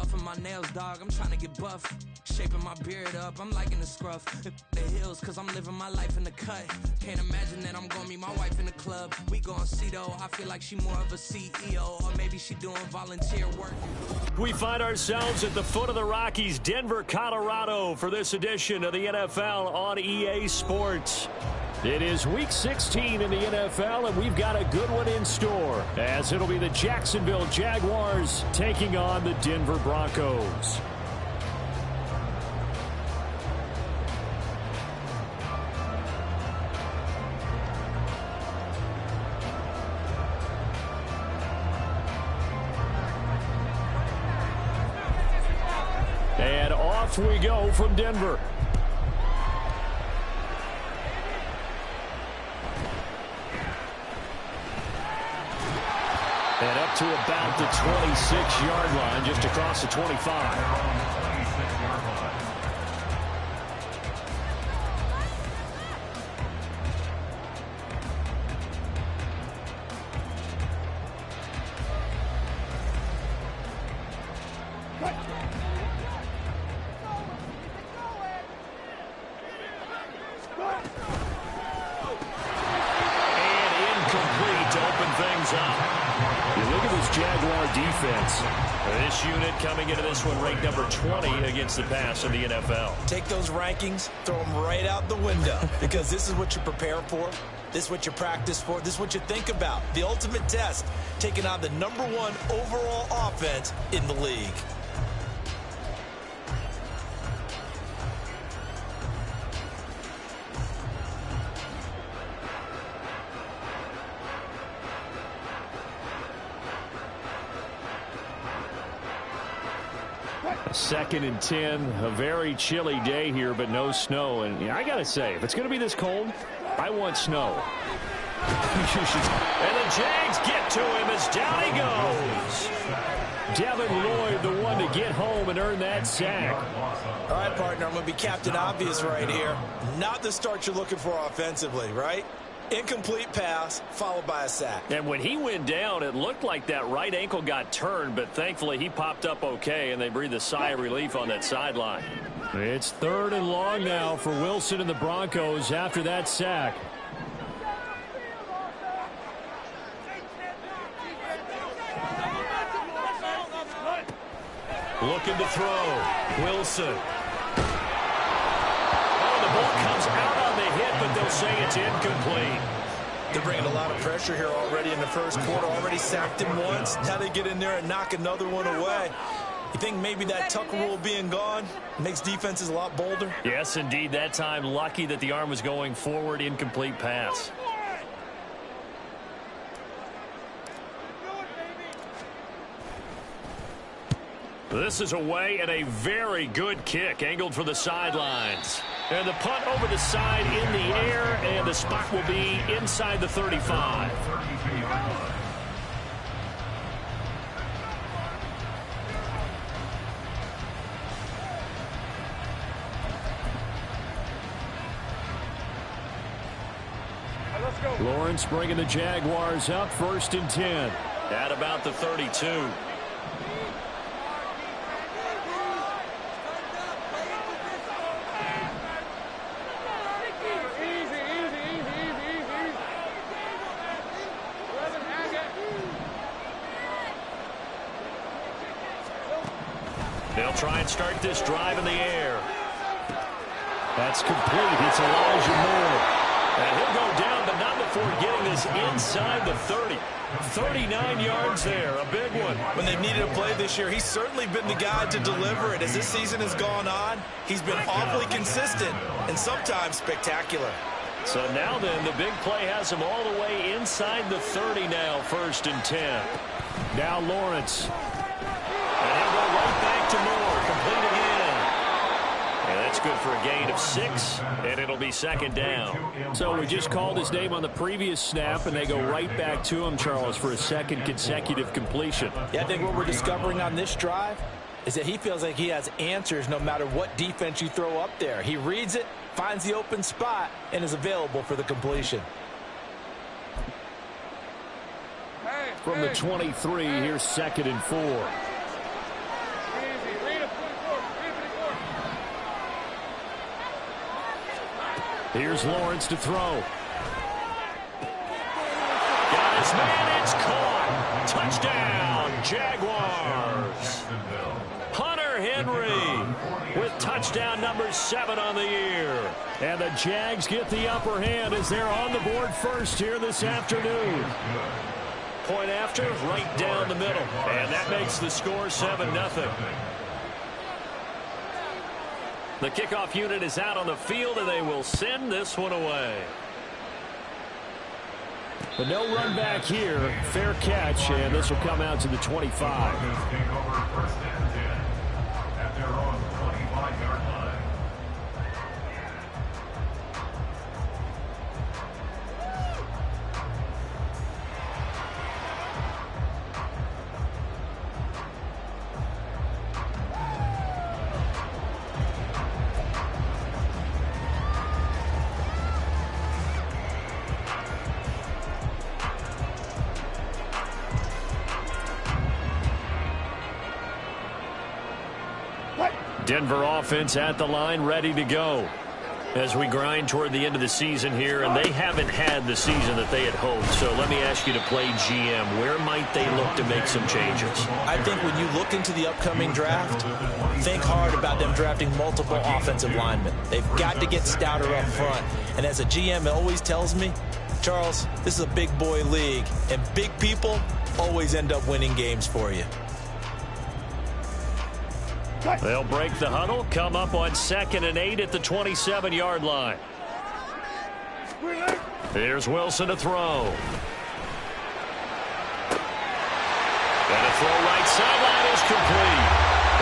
buffing my nails, dog. I'm trying to get buff. Shaping my beard up, I'm liking the scruff. The hills, cause I'm living my life in the cut. Can't imagine that I'm gonna meet my wife in the club. We gon' see though, I feel like she more of a CEO. Or maybe she doing volunteer work. We find ourselves at the foot of the Rockies, Denver, Colorado, for this edition of the NFL on EA Sports. It is Week 16 in the NFL, and we've got a good one in store, as it'll be the Jacksonville Jaguars taking on the Denver Broncos. And off we go from Denver. And up to about the 26-yard line, just across the 25. This unit coming into this one ranked number 20 against the pass in the NFL. Take those rankings, throw them right out the window, because this is what you prepare for. This is what you practice for. This is what you think about. The ultimate test, taking on the number 1 overall offense in the league. Second and 10, a very chilly day here, but no snow. And I got to say, if it's going to be this cold, I want snow. And the Jags get to him as down he goes. Devin Lloyd, the one to get home and earn that sack. All right, partner, I'm going to be Captain Obvious right here. Not the start you're looking for offensively, right? Incomplete pass, followed by a sack. And when he went down, it looked like that right ankle got turned, but thankfully he popped up okay, and they breathed a sigh of relief on that sideline. It's 3rd and long now for Wilson and the Broncos after that sack. Looking to throw. Wilson. The ball comes out on the hit, but they'll say it's incomplete. They're bringing a lot of pressure here already in the first quarter. Already sacked him once. Now they get in there and knock another one away. You think maybe that Tucker rule being gone makes defenses a lot bolder? Yes, indeed. That time, lucky that the arm was going forward. Incomplete pass. This is away, and a very good kick angled for the sidelines. And the punt over the side in the air, and the spot will be inside the 35. Lawrence bringing the Jaguars up, 1st and 10. At about the 32. They'll try and start this drive in the air. That's complete. It's Elijah Moore. And he'll go down, but not before getting this inside the 30. 39 yards there, a big one. When they've needed a play this year, he's certainly been the guy to deliver it. As this season has gone on, he's been awfully consistent and sometimes spectacular. So now then, the big play has him all the way inside the 30 now, 1st and 10. Now Lawrence. And he'll go right back to Moore, complete again. And that's good for a gain of 6, and it'll be 2nd down. So we just called his name on the previous snap, and they go right back to him, Charles, for a 2nd consecutive completion. Yeah, I think what we're discovering on this drive is that he feels like he has answers no matter what defense you throw up there. He reads it, finds the open spot, and is available for the completion. From the 23, here's 2nd and 4. Here's Lawrence to throw. Got his man, it's caught. Touchdown, Jaguars. Hunter Henry with touchdown number 7 on the year. And the Jags get the upper hand as they're on the board first here this afternoon. Point after, right down the middle. And that makes the score 7-0. The kickoff unit is out on the field, and they will send this one away. But no run back here. Fair catch, and this will come out to the 25. At their own 25-yard line. Denver offense at the line, ready to go as we grind toward the end of the season here, and they haven't had the season that they had hoped. So let me ask you to play GM. Where might they look to make some changes? I think when you look into the upcoming draft, think hard about them drafting multiple offensive linemen. They've got to get stouter up front. And as a GM, it always tells me, Charles, this is a big boy league, and big people always end up winning games for you. They'll break the huddle, come up on 2nd and 8 at the 27-yard line. Here's Wilson to throw. And a throw right sideline is complete.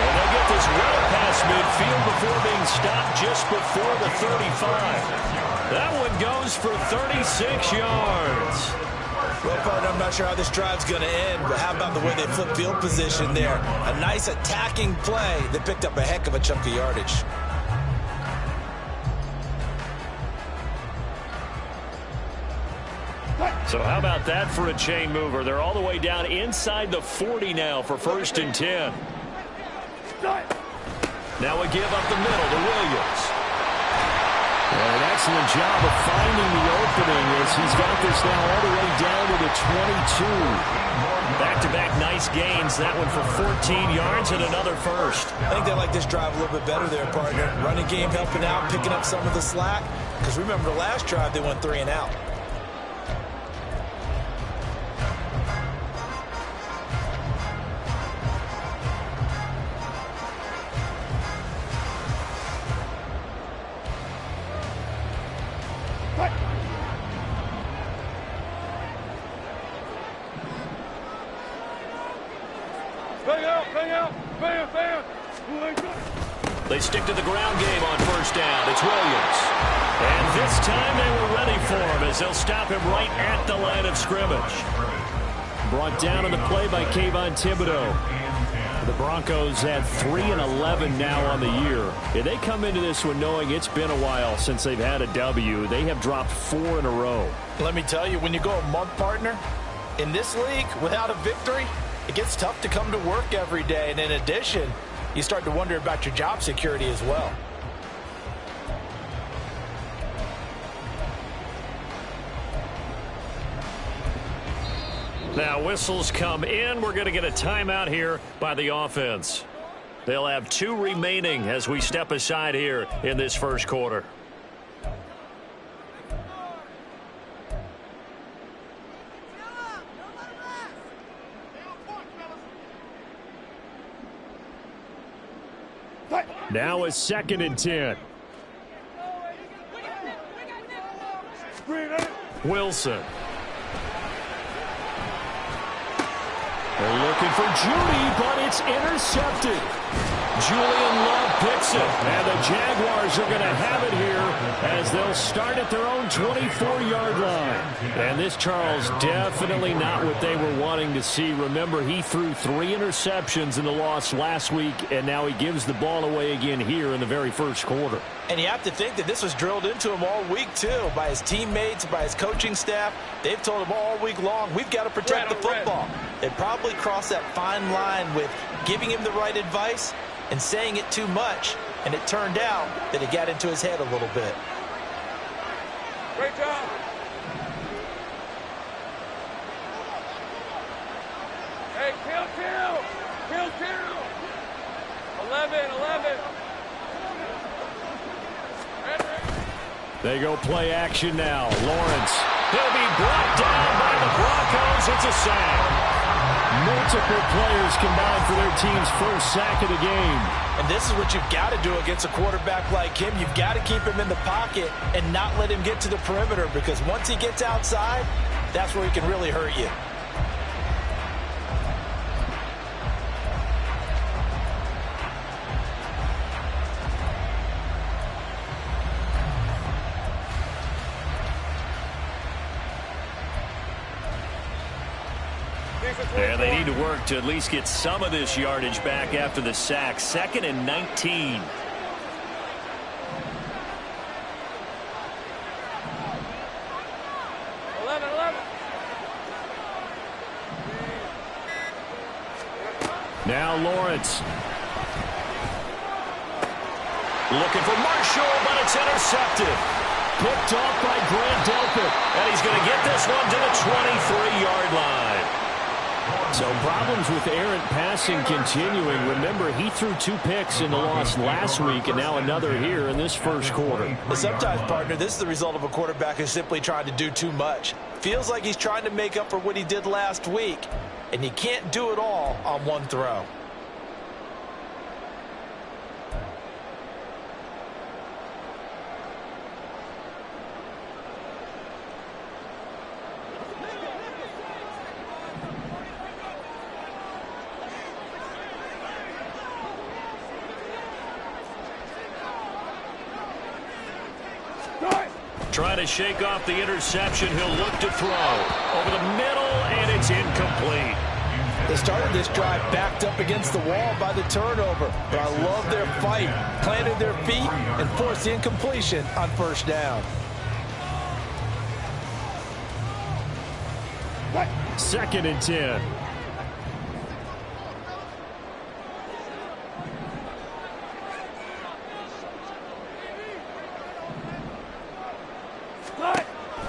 And they'll get this well past midfield before being stopped just before the 35. That one goes for 36 yards. Well, partner, I'm not sure how this drive's going to end, but how about the way they flip field position there? A nice attacking play that picked up a heck of a chunk of yardage. So how about that for a chain mover? They're all the way down inside the 40 now for 1st and 10. Now a give up the middle to Williams. An excellent job of finding the opening as he's got this now all the way down to the 22. Back-to-back nice gains. That one for 14 yards and another first. I think they like this drive a little bit better there, partner. Running game helping out, picking up some of the slack. Because remember the last drive, they went 3 and out. They stick to the ground game on 1st down. It's Williams. And this time they were ready for him as they'll stop him right at the line of scrimmage. Brought down on the play by Kayvon Thibodeau. The Broncos at 3-11 now on the year. If they come into this one knowing it's been a while since they've had a W, they have dropped 4 in a row. Let me tell you, when you go a month, partner, in this league without a victory, it gets tough to come to work every day. And in addition, you start to wonder about your job security as well. Now whistles come in. We're going to get a timeout here by the offense. They'll have 2 remaining as we step aside here in this first quarter. Now it's 2nd and 10. Wilson. They're looking for Judy, but it's intercepted. Julian Love picks it, and the Jaguars are going to have it here as they'll start at their own 24-yard line. And this, Charles, definitely not what they were wanting to see. Remember, he threw 3 interceptions in the loss last week, and now he gives the ball away again here in the very first quarter. And you have to think that this was drilled into him all week, too, by his teammates, by his coaching staff. They've told him all week long, we've got to protect the football. They probably crossed that fine line with giving him the right advice and saying it too much, and it turned out that it got into his head a little bit. Great job. Hey, kill. 11. They go play action now. Lawrence. He'll be brought down by the Broncos. It's a sack. Multiple players combined for their team's first sack of the game. And this is what you've got to do against a quarterback like him. You've got to keep him in the pocket and not let him get to the perimeter, because once he gets outside, that's where he can really hurt you. And they need to work to at least get some of this yardage back after the sack. 2nd and 19. Now Lawrence. Looking for Marshall, but it's intercepted. Picked off by Grant Delpit. And he's going to get this one to the 23-yard line. So problems with errant passing continuing. Remember, he threw 2 picks in the loss last week, and now another here in this first quarter. But sometimes, partner, this is the result of a quarterback who's simply trying to do too much. Feels like he's trying to make up for what he did last week, and you can't do it all on one throw. Trying to shake off the interception. He'll look to throw. Over the middle, and it's incomplete. They started this drive backed up against the wall by the turnover, but I love their fight. Planted their feet and forced the incompletion on first down. 2nd and 10.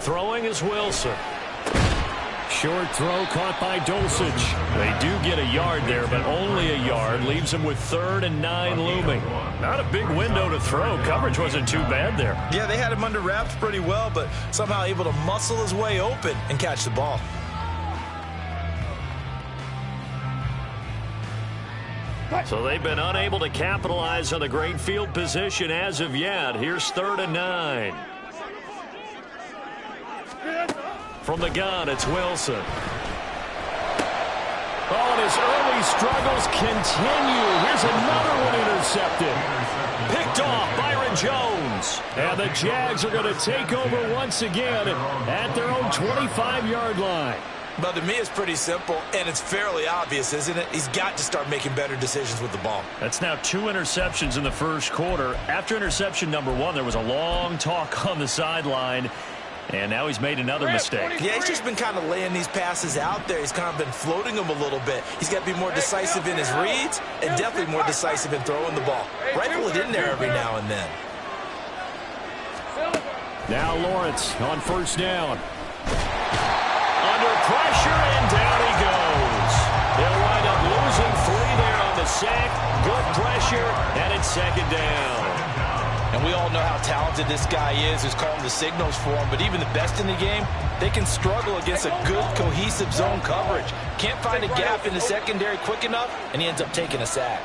Throwing is Wilson. Short throw caught by Dulcich. They do get a yard there, but only a yard. Leaves them with 3rd and 9 looming. Not a big window to throw. Coverage wasn't too bad there. Yeah, they had him under wraps pretty well, but somehow able to muscle his way open and catch the ball. So they've been unable to capitalize on the great field position as of yet. Here's 3rd and 9. From the gun, it's Wilson. Oh, and his early struggles continue. Here's another one intercepted. Picked off, Byron Jones. And the Jags are going to take over once again at their own 25-yard line. But to me, it's pretty simple, and it's fairly obvious, isn't it? He's got to start making better decisions with the ball. That's now 2 interceptions in the first quarter. After interception number 1, there was a long talk on the sideline. And now he's made another mistake. Yeah, he's just been kind of laying these passes out there. He's kind of been floating them a little bit. He's got to be more decisive in his reads and definitely more decisive in throwing the ball. Rifle it in there every now and then. Now Lawrence on first down. Under pressure, and down he goes. They'll wind up losing 3 there on the sack. Good pressure, and it's 2nd down. And we all know how talented this guy is who's calling the signals for him, but even the best in the game, they can struggle against a good, cohesive zone coverage. Can't find a gap in the secondary quick enough, and he ends up taking a sack.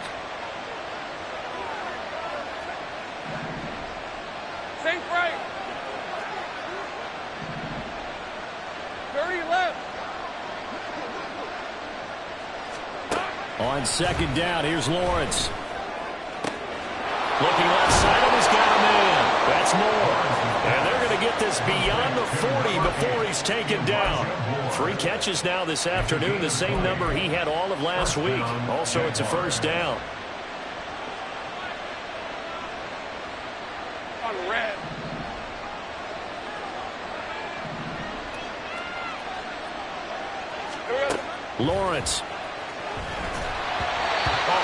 Safe right. 30 left. On 2nd down, here's Lawrence. Looking left side, and he's got a man. That's Moore. And they're going to get this beyond the 40 before he's taken down. 3 catches now this afternoon, the same number he had all of last week. Also, it's a first down. On red. Lawrence.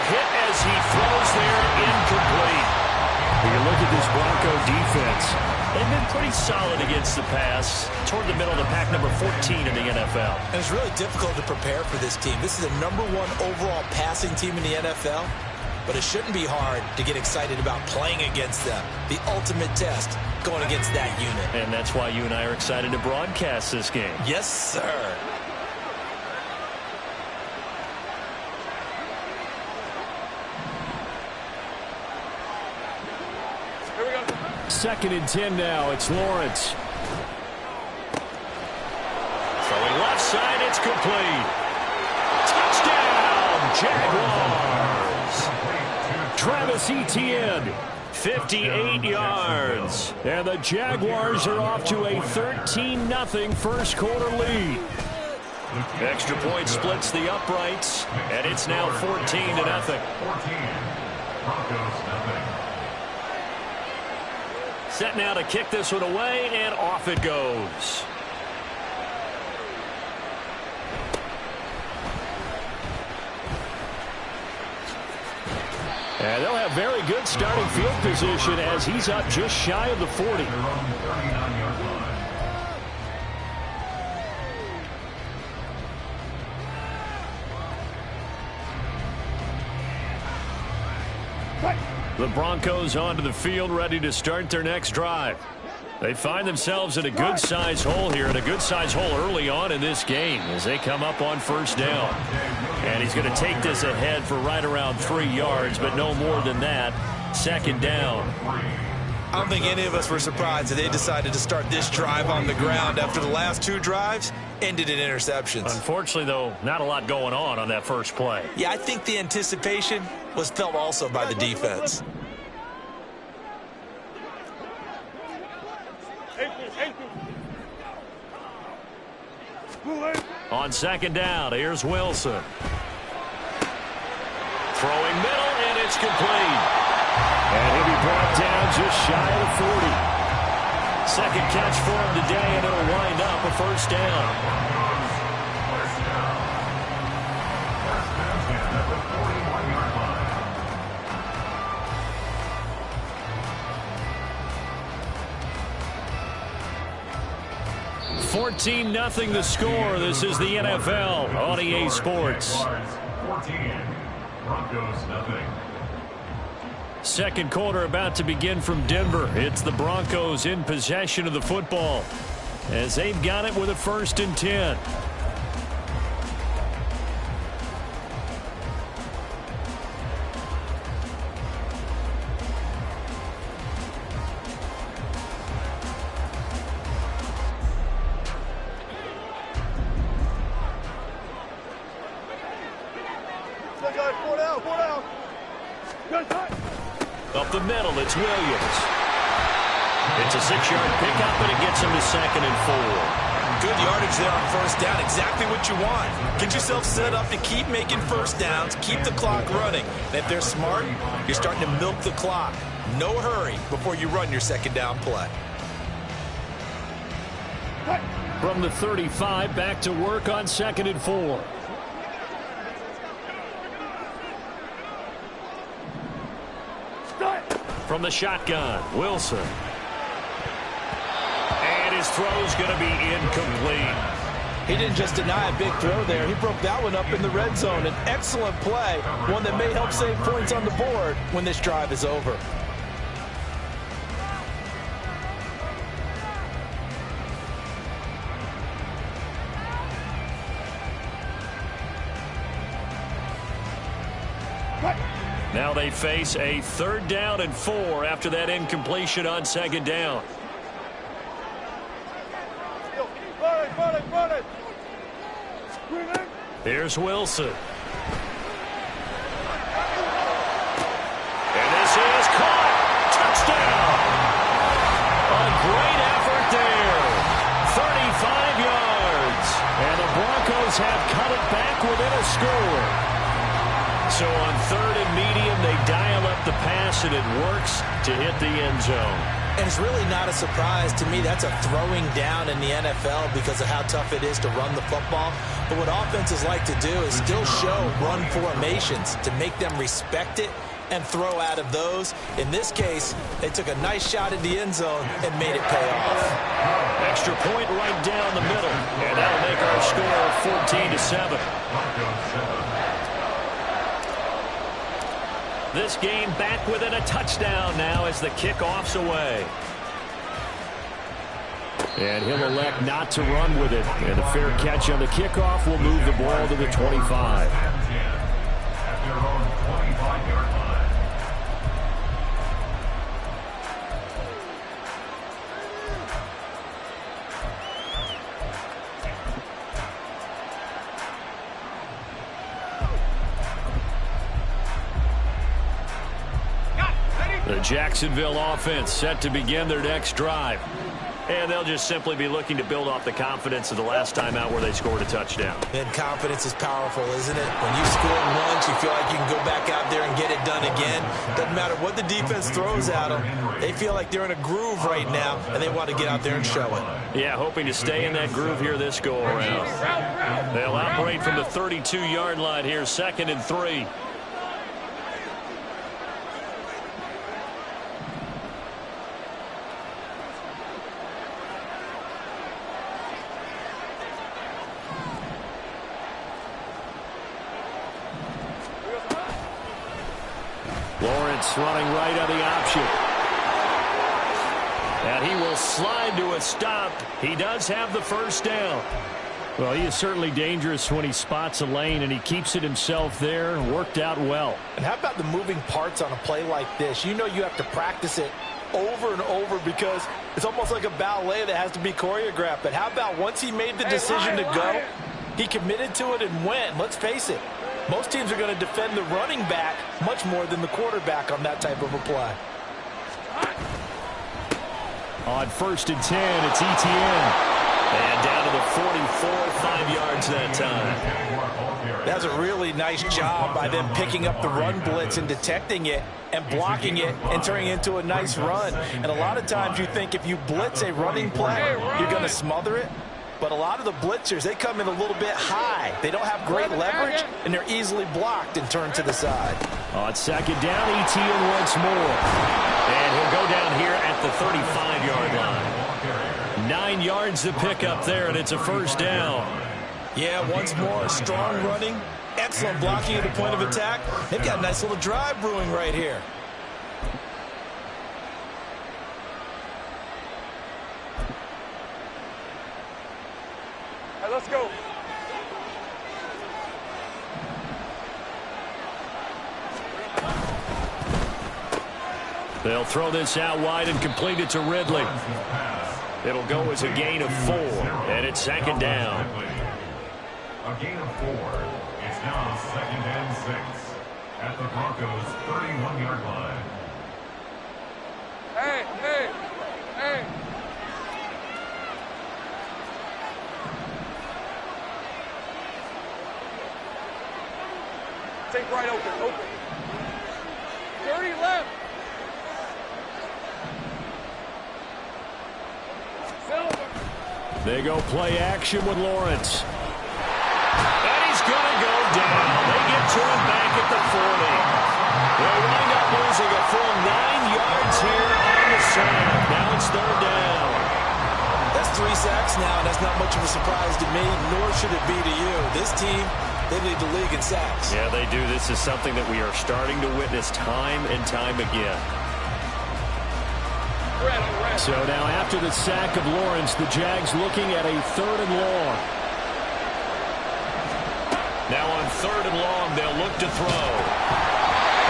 Hit as he throws there, incomplete. He look at this Bronco defense. They've been pretty solid against the pass, toward the middle of the pack, number 14 in the NFL. And it's really difficult to prepare for this team. This is the #1 overall passing team in the NFL, but it shouldn't be hard to get excited about playing against them. The ultimate test going against that unit. And that's why you and I are excited to broadcast this game. Yes, sir. Here we go. 2nd and 10 now. It's Lawrence. Throwing left side. It's complete. Touchdown, Jaguars. Travis Etienne, 58 yards. And the Jaguars are off to a 13-0 first quarter lead. Extra point splits the uprights, and it's now 14-0. Set now to kick this one away, and off it goes. And they'll have very good starting field position as he's up just shy of the 40. The Broncos onto the field, ready to start their next drive. They find themselves in a good-sized hole here, and a good-sized hole early on in this game as they come up on first down. And he's going to take this ahead for right around 3 yards, but no more than that. 2nd down. I don't think any of us were surprised that they decided to start this drive on the ground after the last 2 drives ended in interceptions. Unfortunately, though, not a lot going on that first play. Yeah, I think the anticipation was felt also by the defense. On 2nd down, here's Wilson. Throwing middle, and it's complete. And he'll be brought down just shy of the 40. 2nd catch for him today, and it'll wind up a first down. $14-0 the score. This is the NFL on EA Sports. 14, Broncos 0. 2nd quarter about to begin from Denver. It's the Broncos in possession of the football as they've got it with a 1st and 10. Up the middle, it's Williams. It's a 6-yard pickup, and it gets him to 2nd and 4. Good yardage there on first down. Exactly what you want. Get yourself set up to keep making first downs, keep the clock running. And if they're smart, you're starting to milk the clock. No hurry before you run your 2nd down play. From the 35, back to work on 2nd and 4. From the shotgun, Wilson. And his throw's going to be incomplete. He didn't just deny a big throw there. He broke that one up in the red zone. An excellent play, one that may help save points on the board when this drive is over. Now they face a 3rd down and 4 after that incompletion on 2nd down. Here's Wilson. And this is caught. Touchdown. A great effort there. 35 yards. And the Broncos have cut it back within a score. So on 3rd and medium, they dial up the pass, and it works to hit the end zone. And it's really not a surprise to me. That's a throwing down in the NFL because of how tough it is to run the football. But what offenses like to do is still show run formations to make them respect it and throw out of those. In this case, they took a nice shot at the end zone and made it pay off. Extra point right down the middle, and that'll make our score 14-7. This game back within a touchdown now as the kickoff's away. And he'll elect not to run with it. And a fair catch on the kickoff will move the ball to the 25. At their own 25-yard line. The Jacksonville offense set to begin their next drive. And they'll just simply be looking to build off the confidence of the last time out where they scored a touchdown. And confidence is powerful, isn't it? When you score once, you feel like you can go back out there and get it done again. Doesn't matter what the defense throws at them. They feel like they're in a groove right now, and they want to get out there and show it. Yeah, hoping to stay in that groove here this go-around. They'll operate from the 32-yard line here, 2nd and 3. Lawrence running right on the option. And he will slide to a stop. He does have the first down. Well, he is certainly dangerous when he spots a lane, and he keeps it himself there. Worked out well. And how about the moving parts on a play like this? You know you have to practice it over and over because it's almost like a ballet that has to be choreographed. But how about once he made the decision to go, he committed to it and went. Let's face it. Most teams are going to defend the running back much more than the quarterback on that type of a play. On 1st and 10, it's Etienne. And down to the 44, 5 yards that time. That's a really nice job by them picking up the run blitz and detecting it and blocking it and turning it into a nice run. And a lot of times you think if you blitz a running play, you're going to smother it. But a lot of the blitzers, they come in a little bit high. They don't have great leverage, and they're easily blocked and turned to the side. On 2nd down, Etienne once more. And he'll go down here at the 35-yard line. 9 yards to pick up there, and it's a first down. Yeah, once more, strong running, excellent blocking at the point of attack. They've got a nice little drive brewing right here. Let's go. They'll throw this out wide and complete it to Ridley. It'll go as a gain of 4, and it's 2nd down. A gain of 4. It's now 2nd and 6 at the Broncos' 31-yard line. Hey, hey, hey. Take right, open. Dirty left. Silver. They go play action with Lawrence. And he's going to go down. They get to him back at the 40. They'll wind up losing a full 9 yards here on the sack. Now it's 3rd down. That's 3 sacks now, and that's not much of a surprise to me, nor should it be to you. This team, they lead the league in sacks. Yeah, they do. This is something that we are starting to witness time and time again. So now after the sack of Lawrence, the Jags looking at a 3rd and long. Now on 3rd and long, they'll look to throw.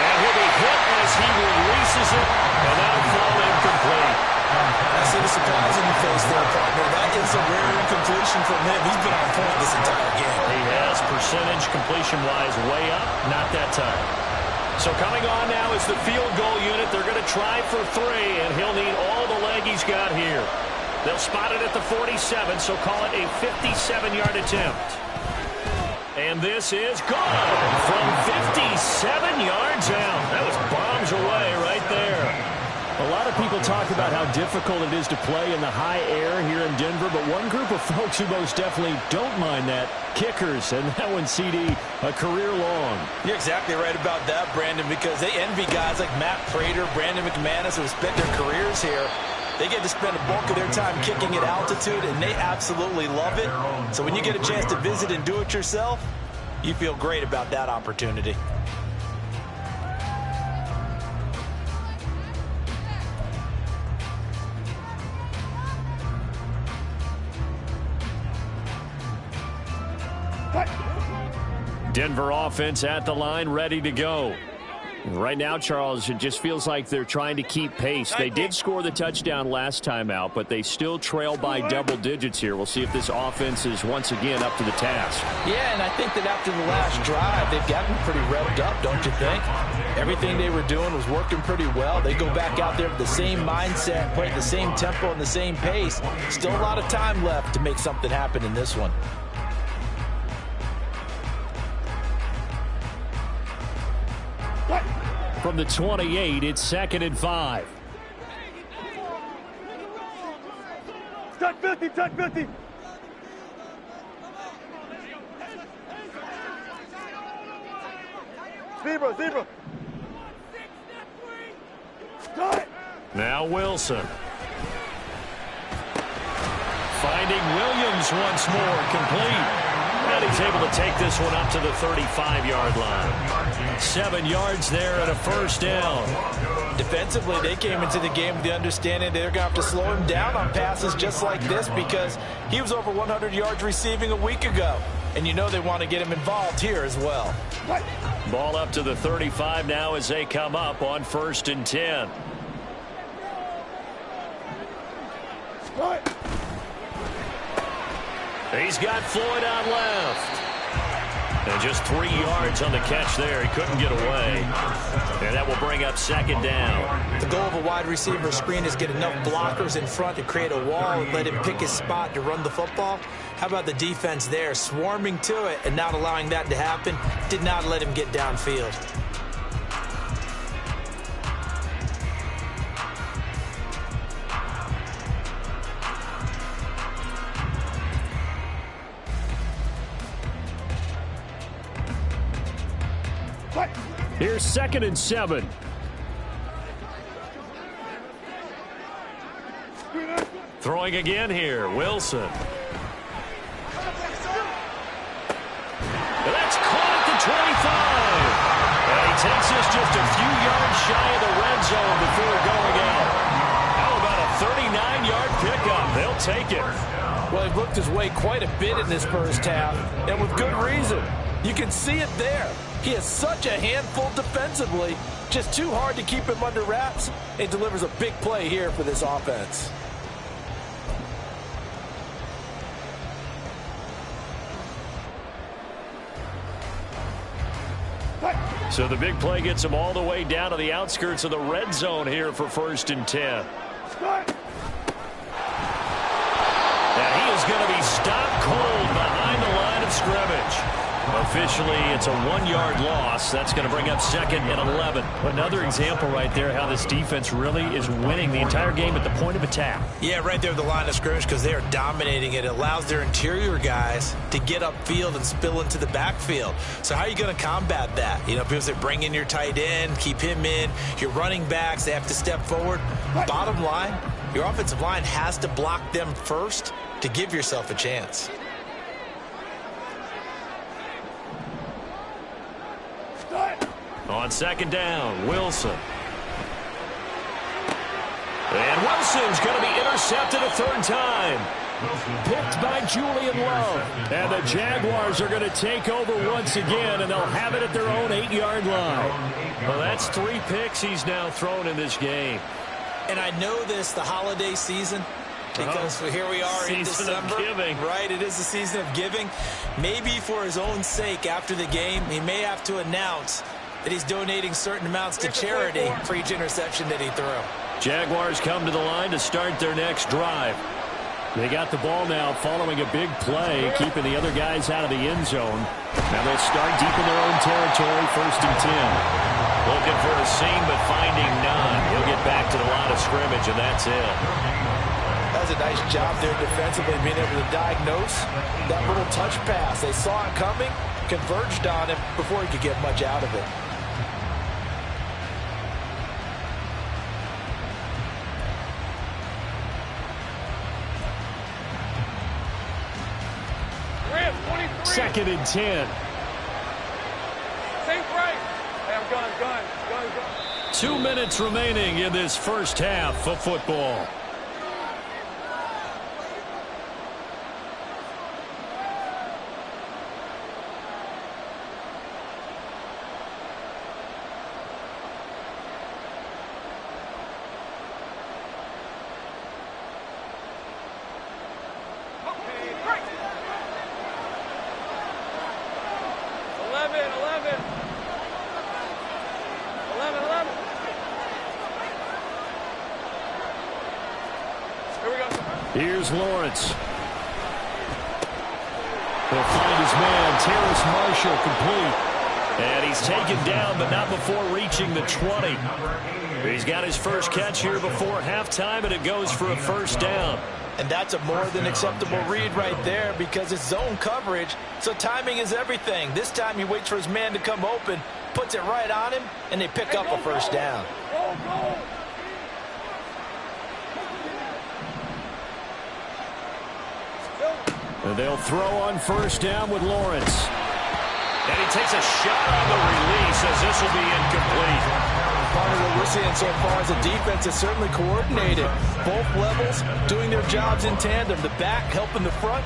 And he'll be hit as he releases it, and that'll fall incomplete. I see the surprise in your face there, partner. That is a rare incompletion from him. He's been on point this entire game. He has percentage completion-wise way up, not that time. So coming on now is the field goal unit. They're going to try for 3, and he'll need all the leg he's got here. They'll spot it at the 47, so call it a 57-yard attempt. And this is good from 57 yards out. That was bombs away right there. A lot of of people talk about how difficult it is to play in the high air here in Denver, but one group of folks who most definitely don't mind that, kickers, and that one, CD, a career long. You're exactly right about that, Brandon, because they envy guys like Matt Prater, Brandon McManus, who have spent their careers here. They get to spend a bulk of their time kicking at altitude, and they absolutely love it. So when you get a chance to visit and do it yourself, you feel great about that opportunity. Denver offense at the line, ready to go. Right now, Charles, it just feels like they're trying to keep pace. They did score the touchdown last time out, but they still trail by double digits here. We'll see if this offense is once again up to the task. Yeah, and I think that after the last drive, they've gotten pretty revved up, don't you think? Everything they were doing was working pretty well. They go back out there with the same mindset, play at the same tempo and the same pace. Still a lot of time left to make something happen in this one. From the 28, it's 2nd and 5. Touch 50, touch 50. Zebra. Now Wilson. Finding Williams once more, complete. And he's able to take this one up to the 35-yard line. 7 yards there and a first down. Defensively, they came into the game with the understanding they're going to have to slow him down on passes just like this because he was over 100 yards receiving a week ago. And you know they want to get him involved here as well. Ball up to the 35 now as they come up on 1st and 10. He's got Floyd on left. And just 3 yards on the catch there. He couldn't get away. And that will bring up 2nd down. The goal of a wide receiver screen is get enough blockers in front to create a wall and let him pick his spot to run the football. How about the defense there, swarming to it and not allowing that to happen? Did not let him get downfield. Here's 2nd and 7. Throwing again here, Wilson. That's caught at the 25. And he takes us just a few yards shy of the red zone before going out. How about a 39-yard pickup? They'll take it. Well, he looked his way quite a bit in this first half, and with good reason. You can see it there. He is such a handful defensively, just too hard to keep him under wraps. It delivers a big play here for this offense. So the big play gets him all the way down to the outskirts of the red zone here for 1st and 10. And he is going to be stopped cold behind the line of scrimmage. Officially, it's a 1-yard loss. That's going to bring up 2nd and 11. Another example right there how this defense really is winning the entire game at the point of attack. Yeah, right there at the line of scrimmage because they are dominating it. It allows their interior guys to get upfield and spill into the backfield. So how are you going to combat that? You know, people say bring in your tight end, keep him in. Your running backs, they have to step forward. Bottom line, your offensive line has to block them first to give yourself a chance. On 2nd down, Wilson. And Wilson's going to be intercepted a 3rd time. Picked by Julian Love. And the Jaguars are going to take over once again, and they'll have it at their own 8-yard line. Well, that's 3 picks he's now thrown in this game. And I know this, the holiday season, because here we are in December. Right, it is the season of giving. Maybe for his own sake after the game, he may have to announce that he's donating certain amounts to charity for each interception that he threw. Jaguars come to the line to start their next drive. They got the ball now following a big play, keeping the other guys out of the end zone. Now they'll start deep in their own territory, 1st and 10. Looking for a seam, but finding none. He'll get back to the line of scrimmage. gets in. That's a nice job there defensively, being able to diagnose that little touch pass. They saw it coming, converged on him before he could get much out of it. Second and 10. Safe right. Hey, I'm gun. 2 minutes remaining in this first half of football. Here's Lawrence. He'll find his man, Terrace Marshall, complete. And he's taken down, but not before reaching the 20. He's got his first catch here before halftime, and it goes for a first down. And that's a more than acceptable read right there because it's zone coverage, so timing is everything. This time he waits for his man to come open, puts it right on him, and they pick up a first down. Go. And they'll throw on first down with Lawrence. And he takes a shot on the release as this will be incomplete. Part of what we're seeing so far is the defense is certainly coordinated. Both levels doing their jobs in tandem. The back helping the front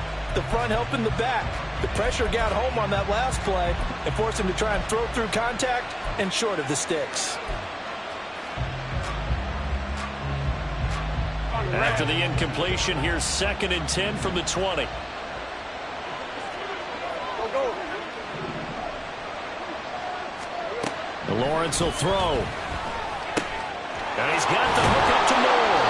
helping the back. The pressure got home on that last play and forced him to try and throw through contact and short of the sticks. After the incompletion, here's 2nd and 10 from the 20. Lawrence will throw. And he's got the hook up to Moore.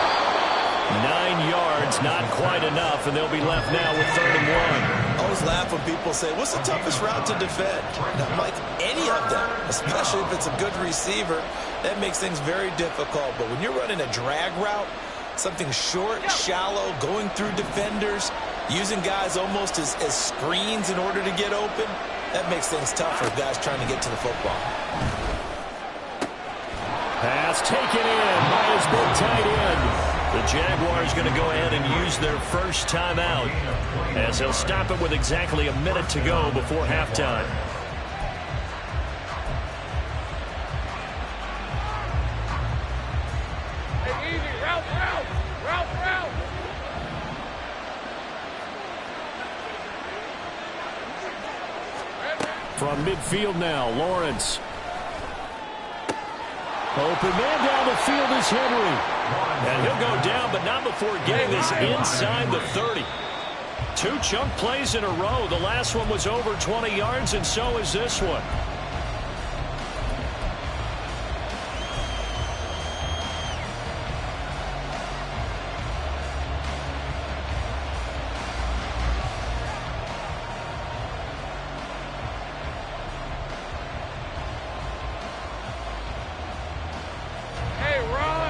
9 yards, not quite enough, and they'll be left now with 3rd and 1. I always laugh when people say, what's the toughest route to defend? Now, Mike, any of them, especially if it's a good receiver, that makes things very difficult. But when you're running a drag route, something short, shallow, going through defenders, using guys almost as screens in order to get open, that makes things tough for guys trying to get to the football. Pass taken in by his big tight end. The Jaguars going to go ahead and use their first timeout as they'll stop it with exactly a minute to go before halftime. From midfield now, Lawrence. Open man down the field is Henry. And he'll go down, but not before getting this inside the 30. 2 chunk plays in a row. The last one was over 20 yards, and so is this one.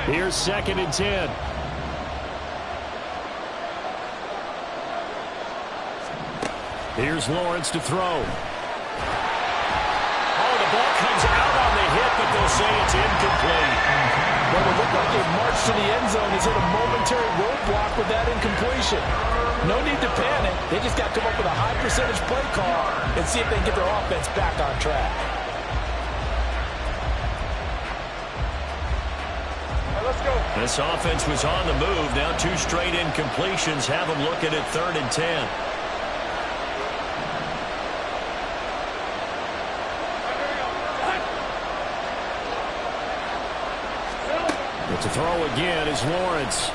Here's 2nd and 10. Here's Lawrence to throw. Oh, the ball comes out on the hit, but they'll say it's incomplete. Well, it looked like a march to the end zone. He's hit a momentary roadblock with that incompletion. No need to panic. They just got to come up with a high percentage play call and see if they can get their offense back on track. This offense was on the move. Now 2 straight incompletions have them looking at 3rd and 10. But to throw again is Lawrence.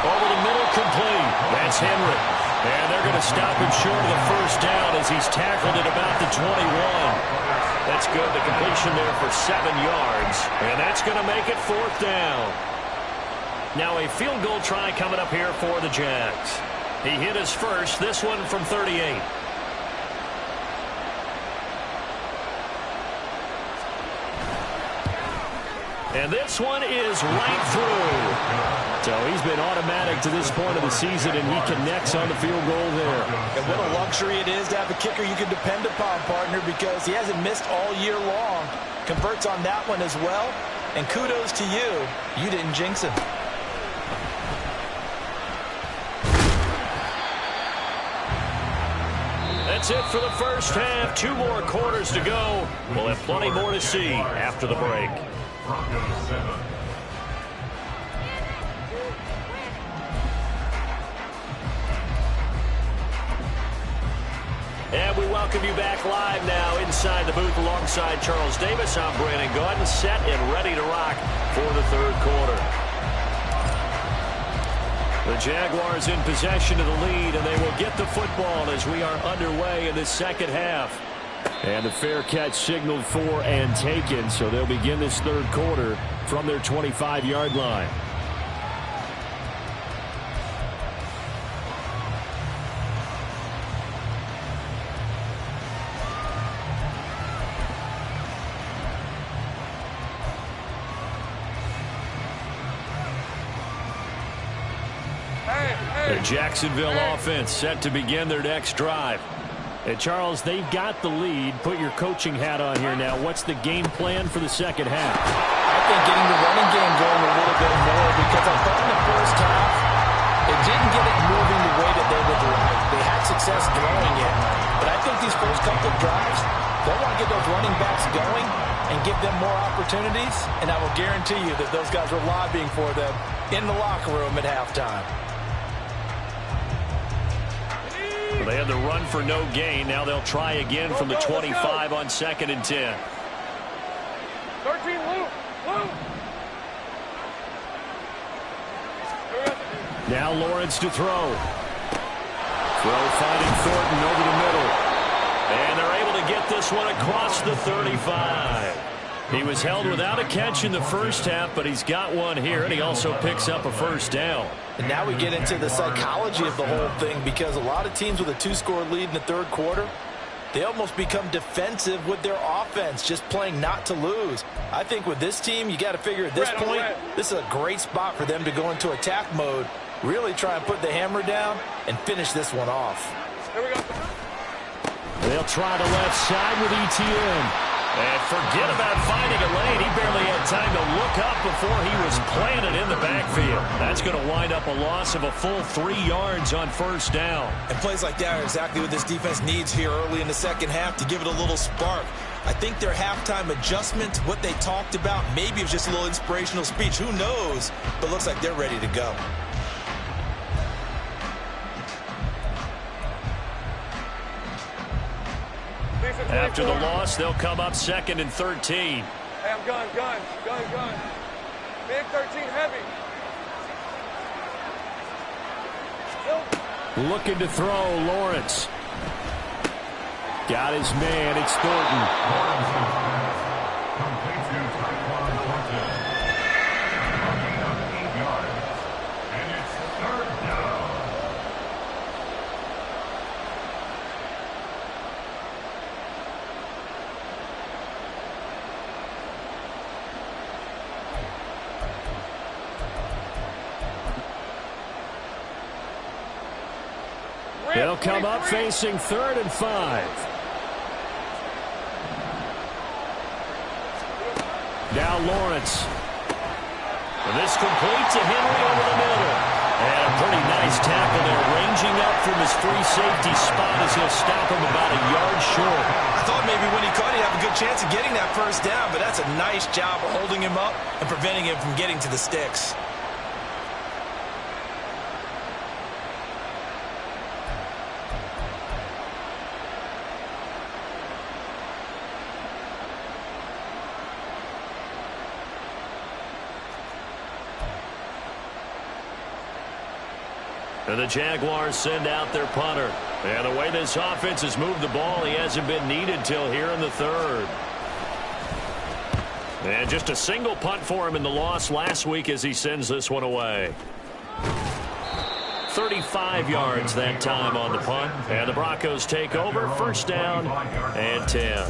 Over the middle, complete. That's Henry. And they're going to stop him short of the first down as he's tackled at about the 21. That's good. The completion there for 7 yards. And that's going to make it 4th down. Now a field goal try coming up here for the Jags. He hit his first, this one from 38. And this one is right through. So he's been automatic to this point of the season, and he connects on the field goal there. And what a luxury it is to have a kicker you can depend upon, partner, because he hasn't missed all year long. Converts on that one as well. And kudos to you. You didn't jinx him. That's it for the first half. 2 more quarters to go. We'll have plenty more to see after the break. Broncos 7. And we welcome you back live now inside the booth alongside Charles Davis. I'm Brandon Gaudin, set and ready to rock for the third quarter. The Jaguars in possession of the lead, and they will get the football as we are underway in the second half. And the fair catch signaled for and taken, so they'll begin this third quarter from their 25-yard line. The Jacksonville offense set to begin their next drive. And Charles, they've got the lead. Put your coaching hat on here now. What's the game plan for the second half? I think getting the running game going a little bit more, because I thought in the first half it didn't get it moving the way that they would like. They had success throwing it, but I think these first couple of drives, they'll want to get those running backs going and give them more opportunities, and I will guarantee you that those guys were lobbying for them in the locker room at halftime. They had the run for no gain. Now they'll try again from the 25 on 2nd and 10. 13, Luke. Now Lawrence to throw. Throw finding Thornton over the middle. And they're able to get this one across the 35. He was held without a catch in the first half, but he's got one here, and he also picks up a first down. And now we get into the psychology of the whole thing, because a lot of teams with a 2-score lead in the third quarter, they almost become defensive with their offense, just playing not to lose. I think with this team, you got to figure at this point, this is a great spot for them to go into attack mode, really try and put the hammer down and finish this one off. Here we go. They'll try the left side with ETN. And forget about finding a lane. He barely had time to look up before he was planted in the backfield. That's going to wind up a loss of a full 3 yards on first down. And plays like that are exactly what this defense needs here early in the second half to give it a little spark. I think their halftime adjustment, what they talked about, maybe it was just a little inspirational speech. Who knows? But looks like they're ready to go. After the loss, they'll come up 2nd and 13. Hey, I'm gun. Big 13 heavy. Looking to throw, Lawrence. Got his man, it's Thornton. Complete to Tyquan Thornton. Gain of 8 yards. And it's 3rd down. They'll come up facing 3rd and 5. Now Lawrence. And this complete to Henry over the middle. And a pretty nice tackle there, ranging up from his free safety spot as he'll stop him about a yard short. I thought maybe when he caught it, he'd have a good chance of getting that first down, but that's a nice job of holding him up and preventing him from getting to the sticks. And the Jaguars send out their punter. And the way this offense has moved the ball, he hasn't been needed till here in the 3rd. And just a single punt for him in the loss last week as he sends this one away. 35 yards that time on the punt. And the Broncos take over, 1st down and 10.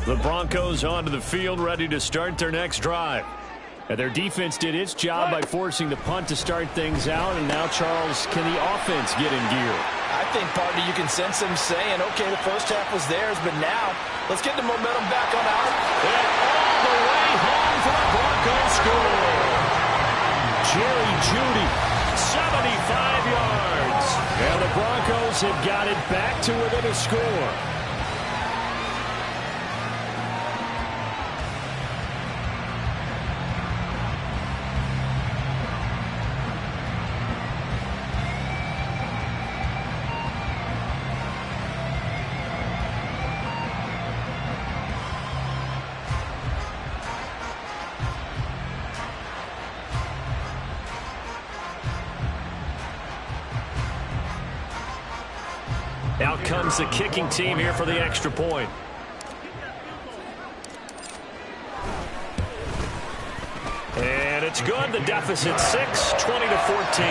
The Broncos onto the field, ready to start their next drive. And their defense did its job by forcing the punt to start things out. And now, Charles, can the offense get in gear? I think, partner, you can sense them saying, okay, the first half was theirs, but now let's get the momentum back on our. And all the way home for the Broncos score. Jerry Jeudy, 75 yards. And the Broncos have got it back to within a score. Out comes the kicking team here for the extra point. And it's good. The deficit 6, 20-14.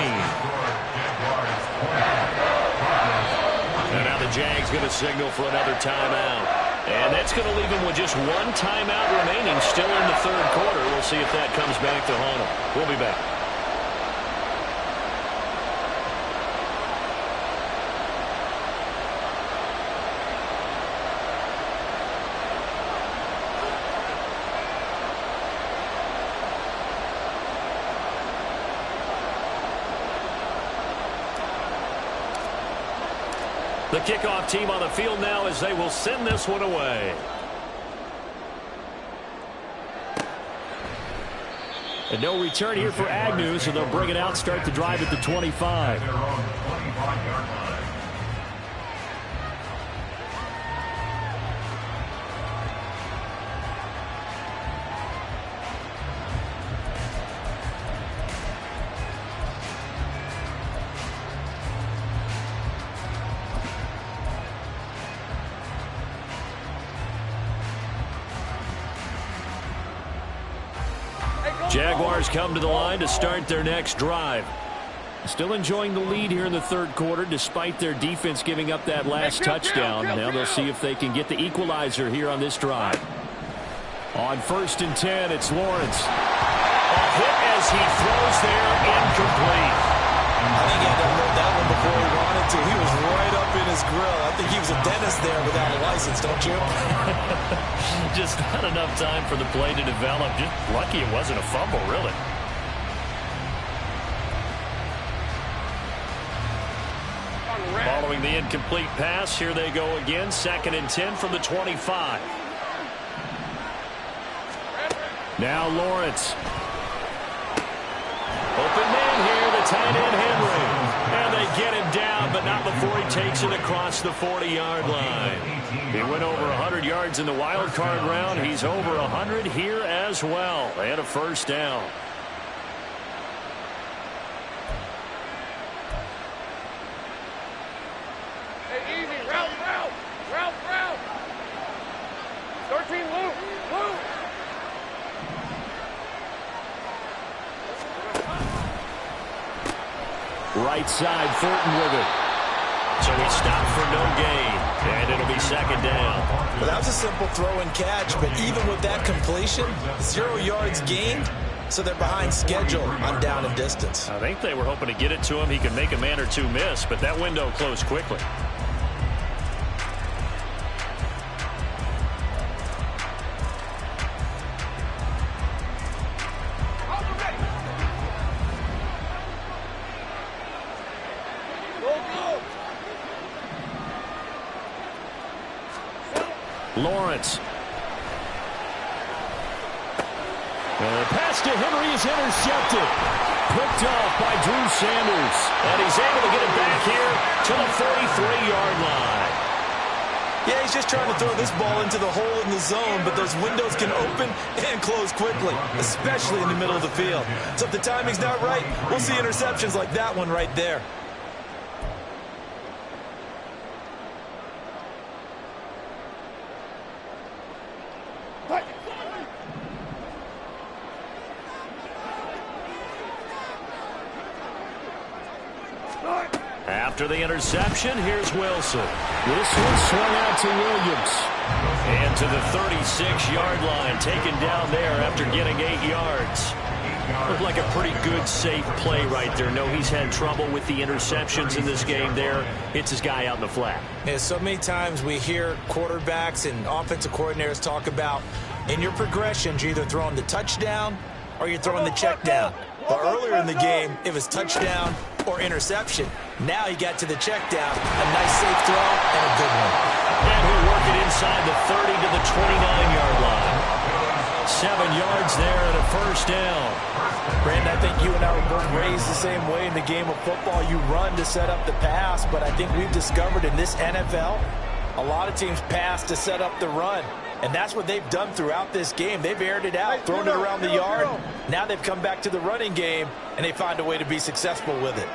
And now the Jags going to signal for another timeout. And that's going to leave them with just one timeout remaining still in the third quarter. We'll see if that comes back to haunt them. We'll be back. The kickoff team on the field now as they will send this one away. And no return here for Agnew, so they'll bring it out, start the drive at the 25. Their own 25-yard line. Jaguars come to the line to start their next drive. Still enjoying the lead here in the third quarter despite their defense giving up that last touchdown. Now they'll see if they can get the equalizer here on this drive. On 1st and 10, it's Lawrence. A hit as he throws there, incomplete. I think he had to hold that one before he wanted to. He was right up in his grill. I think he was a dentist there without a license, don't you? Just not enough time for the play to develop. Just lucky it wasn't a fumble, really. Following the incomplete pass, here they go again. 2nd and 10 from the 25. Now Lawrence. Open man here, the tight end Henry. And they get him down, but not before he takes it across the 40-yard line. He went over 100 yards in the wild card round. He's over 100 here as well. And a first down. Hey, easy. Route. 13 loop. Right side, Thornton with it. So he stopped for no gain. And it'll be 2nd down. Well, that was a simple throw and catch, but even with that completion, 0 yards gained, so they're behind schedule on down and distance. I think they were hoping to get it to him. He could make a man or two miss, but that window closed quickly. Lawrence. And the pass to Henry is intercepted. Picked off by Drew Sanders. And he's able to get it back here to the 43-yard line. Yeah, he's just trying to throw this ball into the hole in the zone, but those windows can open and close quickly, especially in the middle of the field. So if the timing's not right, we'll see interceptions like that one right there. After the interception, here's Wilson. This one swung out to Williams. And to the 36-yard line, taken down there after getting 8 yards. Looked like a pretty good, safe play right there. No, he's had trouble with the interceptions in this game there. Hits his guy out in the flat. Yeah, so many times we hear quarterbacks and offensive coordinators talk about in your progressions, you're either throwing the touchdown or you're throwing the check down. But earlier in the game, it was touchdown or interception. Now he got to the check down. A nice safe throw and a good one. And he'll work it inside the 30 to the 29-yard line. 7 yards there and a first down. Brandon, I think you and I were both raised the same way in the game of football. You run to set up the pass, but I think we've discovered in this NFL, a lot of teams pass to set up the run. And that's what they've done throughout this game. They've aired it out, thrown it around the yard. Now they've come back to the running game, and they find a way to be successful with it.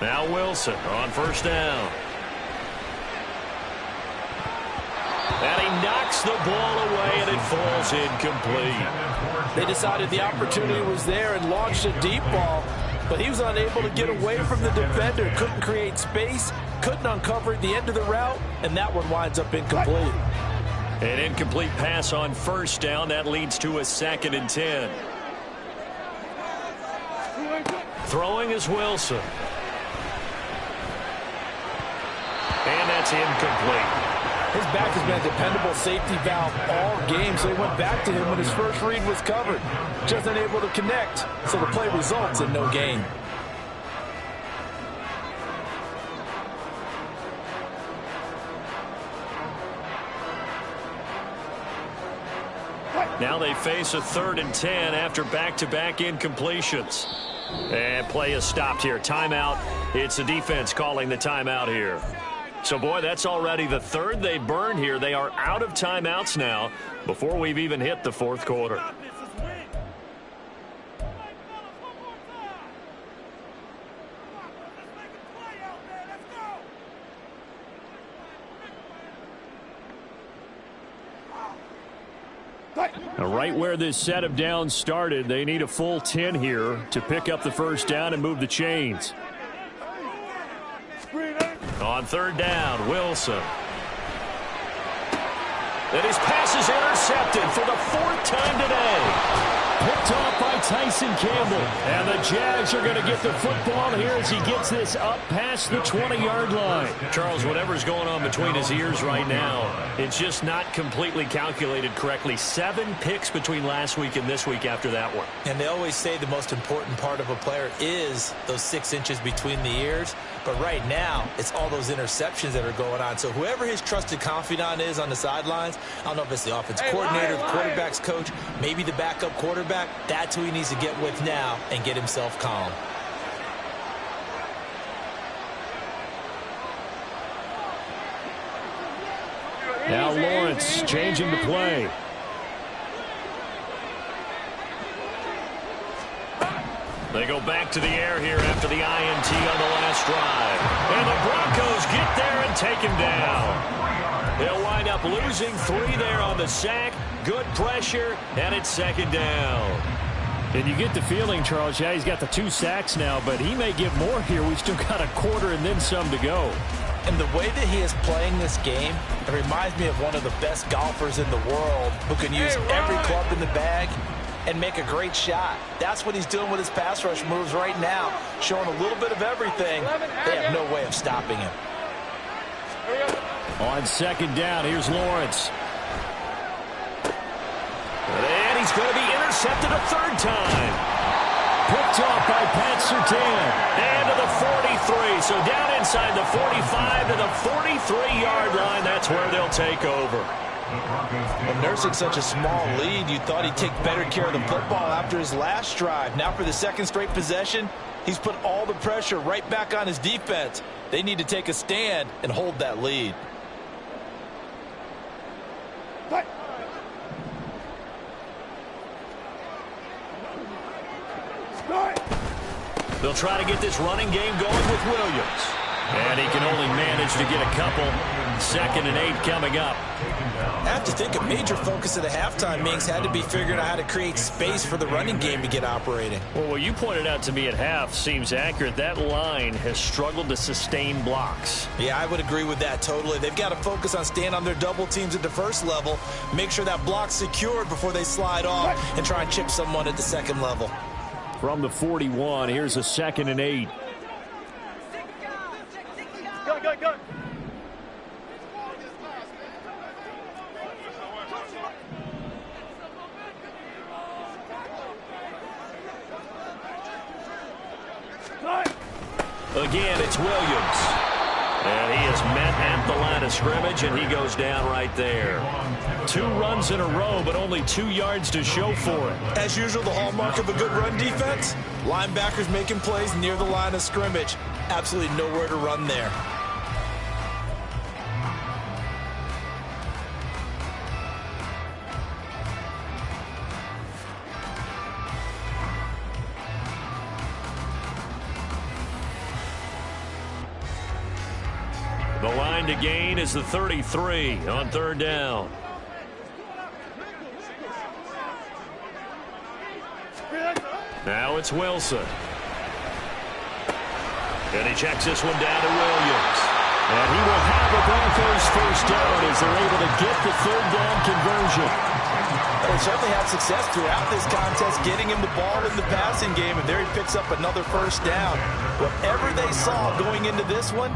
Now Wilson on first down. And he knocks the ball away, and it falls incomplete. They decided the opportunity was there and launched a deep ball, but he was unable to get away from the defender. Couldn't create space, couldn't uncover at the end of the route, and that one winds up incomplete. An incomplete pass on first down. That leads to a 2nd and 10. Throwing is Wilson. And that's incomplete. His back has been a dependable safety valve all game, so he went back to him when his first read was covered. Just unable to connect, so the play results in no gain. Now they face a 3rd and 10 after back-to-back incompletions. And play is stopped here. Timeout. It's the defense calling the timeout here. So, boy, that's already the 3rd they burned here. They are out of timeouts now before we've even hit the 4th quarter. Now, right where this set of downs started, they need a full 10 here to pick up the first down and move the chains. On 3rd down, Wilson. And his pass is intercepted for the 4th time today. Picked off by Tyson Campbell. And the Jags are going to get the football here as he gets this up past the 20-yard line. Charles, whatever's going on between his ears right now, it's just not completely calculated correctly. 7 picks between last week and this week after that one. And they always say the most important part of a player is those 6 inches between the ears. But right now, it's all those interceptions that are going on. So whoever his trusted confidant is on the sidelines, I don't know if it's the offensive coordinator, the quarterback's coach, maybe the backup quarterback, that's who he needs to get with now and get himself calm. Now Lawrence changing the play. They go back to the air here after the INT on the last drive. And the Broncos get there and take him down. They'll wind up losing 3 there on the sack. Good pressure, and it's 2nd down. And you get the feeling, Charles, yeah, he's got the 2 sacks now, but he may get more here. We've still got a quarter and then some to go. And the way that he is playing this game, it reminds me of one of the best golfers in the world who can use every club in the bag and make a great shot. That's what he's doing with his pass rush moves right now, showing a little bit of everything. They have no way of stopping him. On 2nd down, here's Lawrence. And he's going to be intercepted a 3rd time. Picked off by Pat Surtain. And to the 43. So down inside the 45 to the 43-yard line. That's where they'll take over. Well, nursing such a small lead, you thought he'd take better care of the football after his last drive. Now for the 2nd straight possession, he's put all the pressure right back on his defense. They need to take a stand and hold that lead. They'll try to get this running game going with Williams. And he can only manage to get a couple. 2nd and 8 coming up. I have to think a major focus of the halftime meetings had to be figuring out how to create space for the running game to get operating. Well, what you pointed out to me at half seems accurate. That line has struggled to sustain blocks. Yeah, I would agree with that totally. They've got to focus on staying on their double teams at the first level, make sure that block's secured before they slide off and try and chip someone at the second level. From the 41, here's a 2nd and 8. Go. Again, it's Williams. And he is met at the line of scrimmage, and he goes down right there. 2 runs in a row, but only 2 yards to show for it. As usual, the hallmark of a good run defense, linebackers making plays near the line of scrimmage. Absolutely nowhere to run there. The line to gain is the 33 on 3rd down. Now it's Wilson. And he checks this one down to Williams. And he will have the Broncos first down as they're able to get the 3rd down conversion. They certainly had success throughout this contest getting him the ball in the passing game, and there he picks up another first down. Whatever they saw going into this one,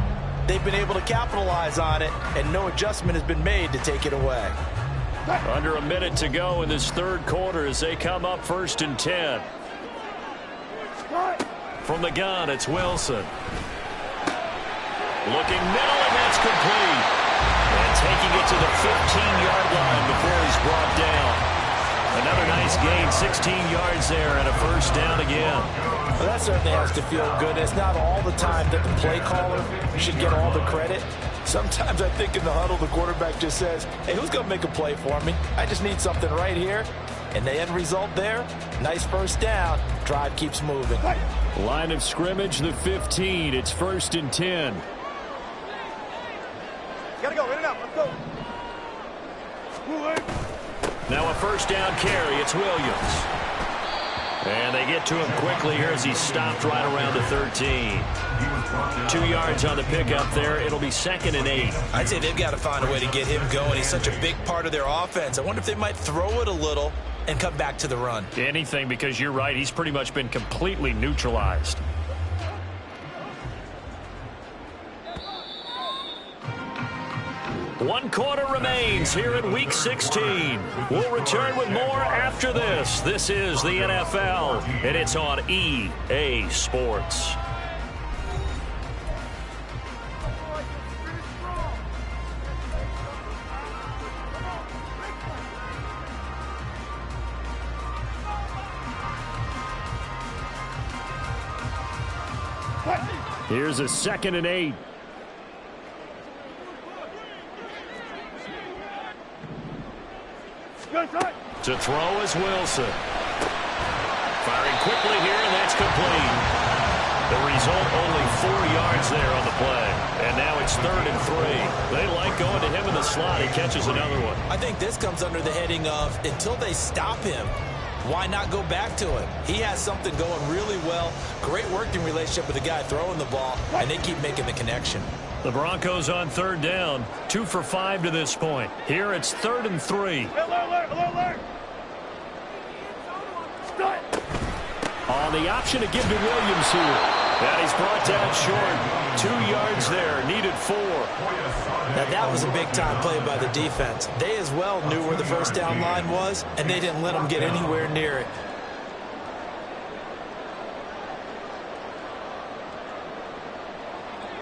they've been able to capitalize on it, and no adjustment has been made to take it away. Under a minute to go in this 3rd quarter as they come up 1st and 10. From the gun, it's Wilson. Looking middle, and that's complete. And taking it to the 15-yard line before he's brought down. Another nice gain, 16 yards there, and a first down again. Well, that certainly has to feel good. It's not all the time that the play caller should get all the credit. Sometimes I think in the huddle, the quarterback just says, hey, who's going to make a play for me? I just need something right here. And the end result there, nice first down. Drive keeps moving. Line of scrimmage, the 15. It's 1st and 10. Gotta go, in and out, let's go. Now a first down carry, it's Williams. And they get to him quickly here as he stopped right around the 13. 2 yards on the pickup there. It'll be 2nd and 8. I'd say they've got to find a way to get him going. He's such a big part of their offense. I wonder if they might throw it a little and come back to the run. Anything, because you're right. He's pretty much been completely neutralized. One quarter remains here in Week 16. We'll return with more after this. This is the NFL, and it's on EA Sports. Here's a 2nd and 8. To throw is Wilson. Firing quickly here, and that's complete. The result, only 4 yards there on the play. And now it's 3rd and 3. They like going to him in the slot. He catches another one. I think this comes under the heading of, until they stop him, why not go back to it? He has something going really well. Great working relationship with the guy throwing the ball, and they keep making the connection. The Broncos on 3rd down, 2 for 5 to this point. Here it's 3rd and 3. Alert. On the option to give to Williams here. And he's brought down short. 2 yards there, needed 4. Now that was a big-time play by the defense. They as well knew where the first down line was, and they didn't let them get anywhere near it.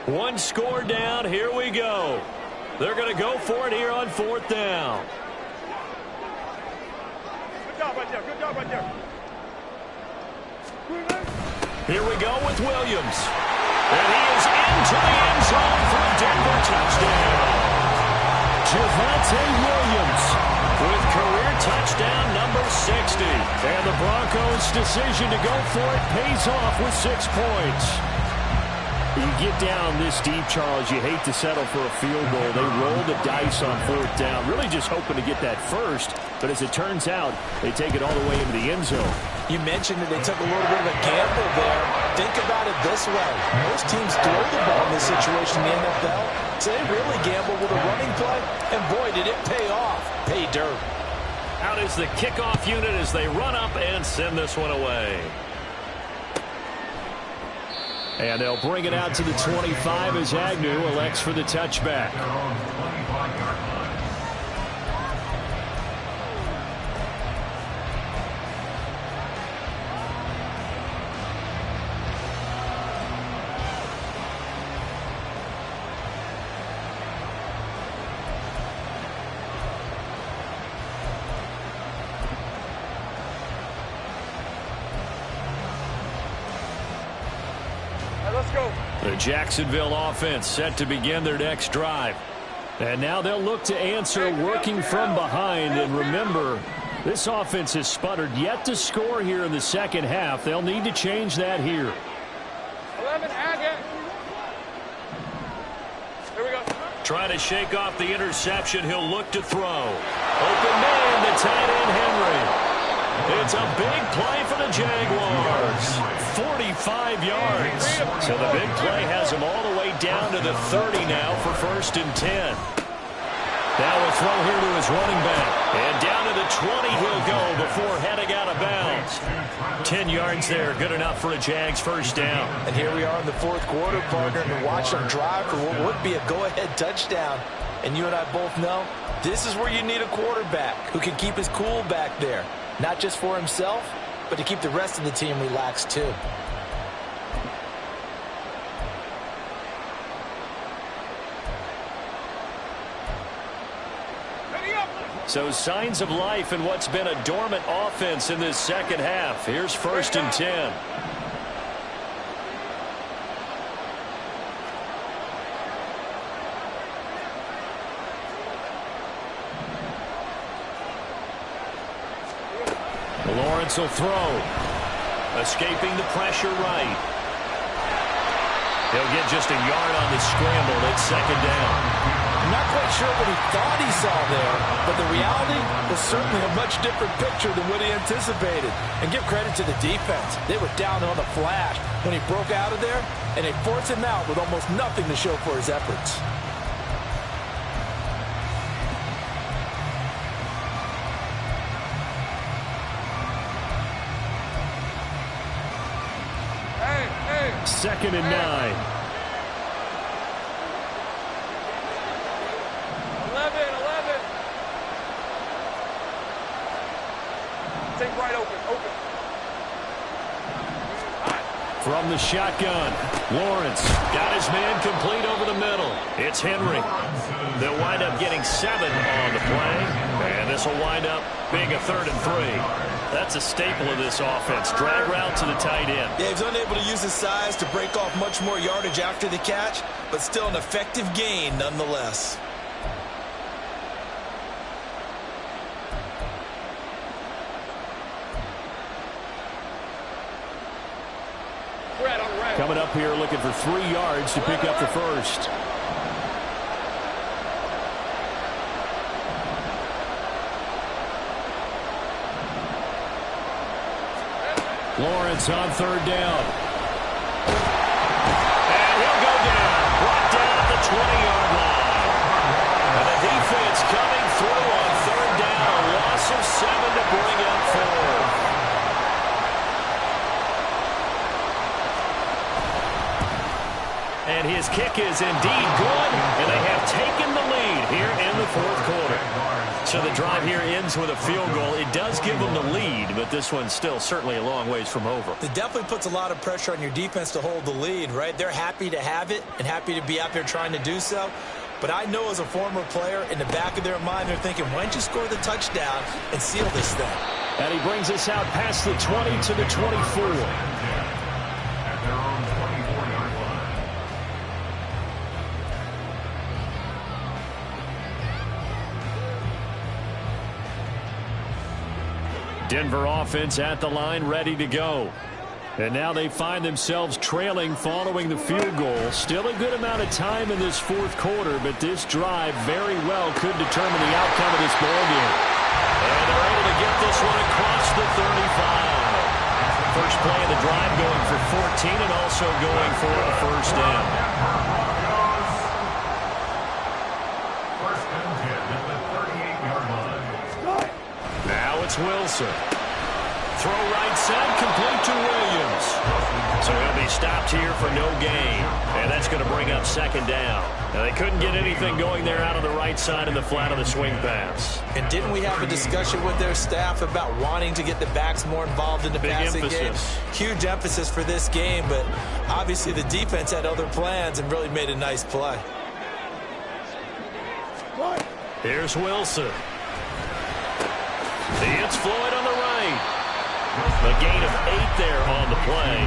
One score down, here we go. They're going to go for it here on 4th down. Good job right there. Here we go with Williams. And he is into the end zone for a Denver touchdown. Javonte Williams with career touchdown number 60. And the Broncos' decision to go for it pays off with 6 points. You get down this deep, Charles, you hate to settle for a field goal. They roll the dice on 4th down, really just hoping to get that first. But as it turns out, they take it all the way into the end zone. You mentioned that they took a little bit of a gamble there. Think about it this way. Most teams throw the ball in this situation in the NFL, so they really gamble with a running play. And boy, did it pay off. Pay dirt. Out is the kickoff unit as they run up and send this one away. And they'll bring it out to the 25 as Agnew elects for the touchback. Let's go. The Jacksonville offense set to begin their next drive. And now they'll look to answer working from behind. And remember, this offense has sputtered yet to score here in the second half. They'll need to change that here. 11, Agate. Here we go. Trying to shake off the interception. He'll look to throw. Open man, the tight end Henry. It's a big play for the Jaguars. 45 yards. So the big play has him all the way down to the 30 now for 1st and 10. Now a throw here to his running back. And down to the 20 he'll go before heading out of bounds. 10 yards there. Good enough for a Jags first down. And here we are in the 4th quarter, partner, and watch them drive for what would be a go-ahead touchdown. And you and I both know this is where you need a quarterback who can keep his cool back there. Not just for himself, but to keep the rest of the team relaxed too. So signs of life in what's been a dormant offense in this second half. Here's 1st and 10. Lawrence will throw. Escaping the pressure right. He'll get just a yard on the scramble. It's 2nd down. I'm not quite sure what he thought he saw there, but the reality was certainly a much different picture than what he anticipated. And give credit to the defense. They were down on the flash when he broke out of there, and they forced him out with almost nothing to show for his efforts. Second and 9. 11, 11. Take right open. From the shotgun, Lawrence got his man complete over the middle. It's Henry. They'll wind up getting 7 on the play, and this will wind up being a 3rd and 3. That's a staple of this offense. Drag route to the tight end. Yeah, he's unable to use his size to break off much more yardage after the catch, but still an effective gain nonetheless. Coming up here looking for 3 yards to pick up the first. Lawrence on 3rd down. And he'll go down. Brought down at the 20-yard line. And the defense coming through on 3rd down. A loss of 7 to bring up 4. And his kick is indeed good, and they have taken the lead here in the 4th quarter. So the drive here ends with a field goal. It does give them the lead, but this one's still certainly a long ways from over. It definitely puts a lot of pressure on your defense to hold the lead, right? They're happy to have it and happy to be out there trying to do so. But I know as a former player, in the back of their mind, they're thinking, why don't you score the touchdown and seal this thing? And he brings us out past the 20 to the 24. Denver offense at the line, ready to go. And now they find themselves trailing following the field goal. Still a good amount of time in this fourth quarter, but this drive very well could determine the outcome of this ball game. And they're able to get this one across the 35. First play of the drive going for 14 and also going for a first down. First and 10 at the 38-yard line. Now it's Wilson. Throw right side, complete to Williams. So he'll be stopped here for no gain. And that's going to bring up second down. Now they couldn't get anything going there out on the right side in the flat of the swing pass. And didn't we have a discussion with their staff about wanting to get the backs more involved in the passing game? Huge emphasis for this game, but obviously the defense had other plans and really made a nice play. Here's Wilson. It's Floyd on the right. A gain of 8 there on the play,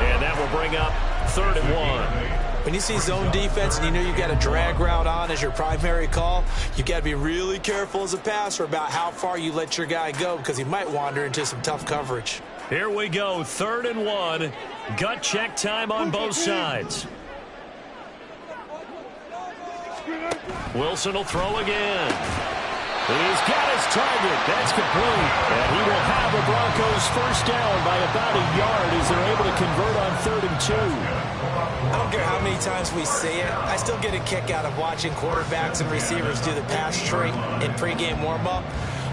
and that will bring up 3rd and 1. When you see zone defense and you know you've got a drag route on as your primary call, you've got to be really careful as a passer about how far you let your guy go because he might wander into some tough coverage. Here we go, 3rd and 1. Gut check time on both sides. Wilson will throw again. He's got his target. That's complete. And he will have the Broncos first down by about a yard as they're able to convert on 3rd and 2. I don't care how many times we say it. I still get a kick out of watching quarterbacks and receivers do the pass tree in pregame warm-up.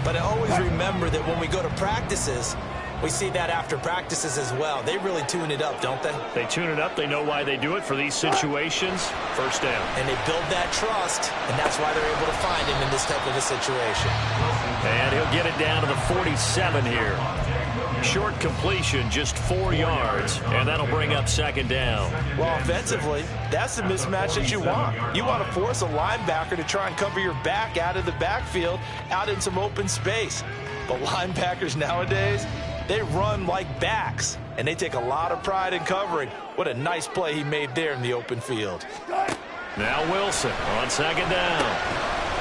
But I always remember that when we go to practices, we see that after practices as well. They really tune it up, don't they? They tune it up. They know why they do it for these situations. First down. And they build that trust, and that's why they're able to find him in this type of a situation. And he'll get it down to the 47 here. Short completion, just 4 yards, and that'll bring up second down. Well, offensively, that's the mismatch that you want. You want to force a linebacker to try and cover your back out of the backfield, out in some open space. But linebackers nowadays, they run like backs, and they take a lot of pride in covering. What a nice play he made there in the open field. Now Wilson on second down.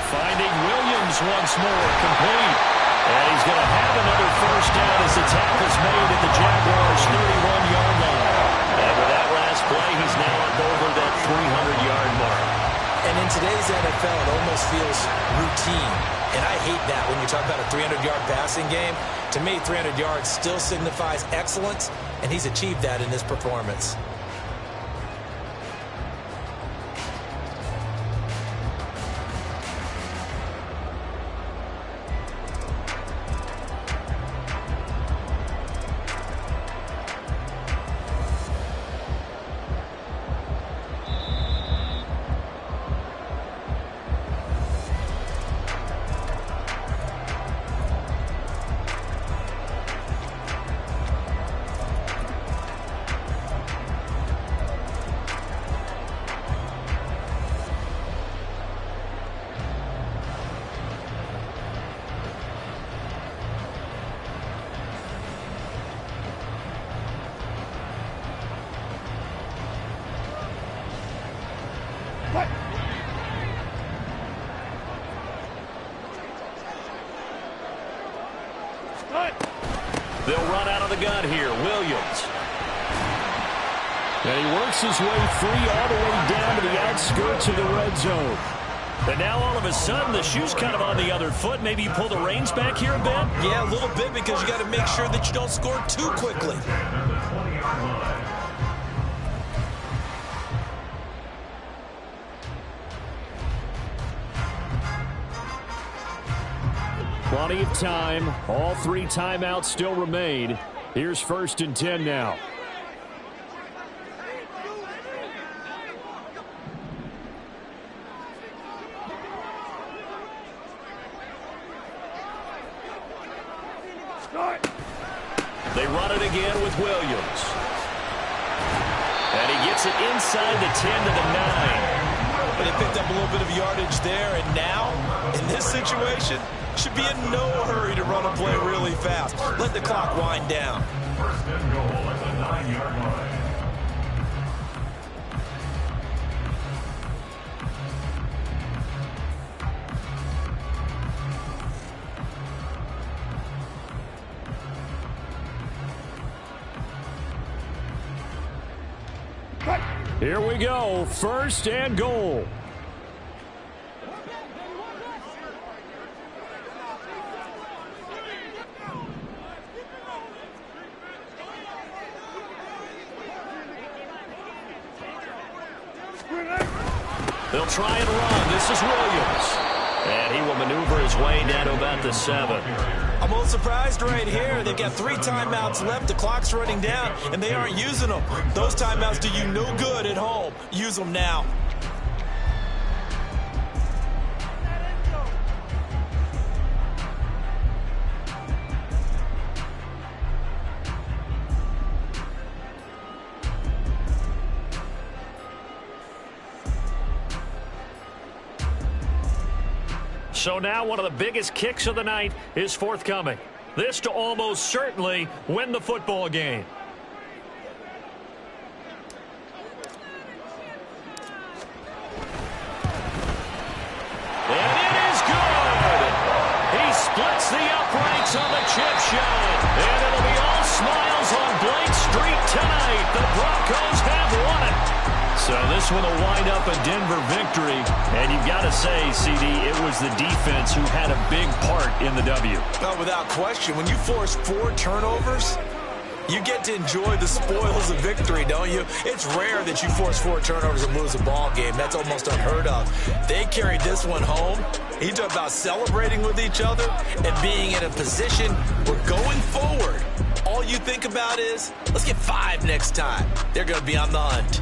Finding Williams once more, complete. And he's going to have another first down as the tackle's made at the Jaguars' 31-yard line. And with that last play, he's now up over that 300-yard mark. And in today's NFL, it almost feels routine. And I hate that when you talk about a 300-yard passing game. To me, 300 yards still signifies excellence, and he's achieved that in this performance. They'll run out of the gun here. Williams. And he works his way free all the way down to the outskirts of the red zone. And now all of a sudden the shoe's kind of on the other foot. Maybe you pull the reins back here a bit? Yeah, a little bit, because you got to make sure that you don't score too quickly. Plenty of time. All 3 timeouts still remain. Here's 1st and 10 now. They run it again with Williams. And he gets it inside the 10 to the 9. But they picked up a little bit of yardage there, and now, in this situation, should be in no hurry to run a play really fast. Let the clock wind down. First and goal at the 9-yard line. Here we go. First and goal. They'll try and run. This is Williams. And he will maneuver his way down to about the 7. I'm a little surprised right here. They've got 3 timeouts left. The clock's running down, and they aren't using them. Those timeouts do you no good at home. Use them now. So now one of the biggest kicks of the night is forthcoming. This to almost certainly win the football game. And it is good. He splits the uprights on the chip shot. And it'll be all smiles on Blake Street tonight. The Broncos have won it. So this one will wind up a Denver victory. And you've got to say, CD, it was the defense who had a big part in the W. Oh, without question. When you force 4 turnovers, you get to enjoy the spoils of victory, don't you? It's rare that you force 4 turnovers and lose a ball game. That's almost unheard of. They carried this one home. You talk about celebrating with each other and being in a position where going forward, all you think about is, let's get 5 next time. They're going to be on the hunt.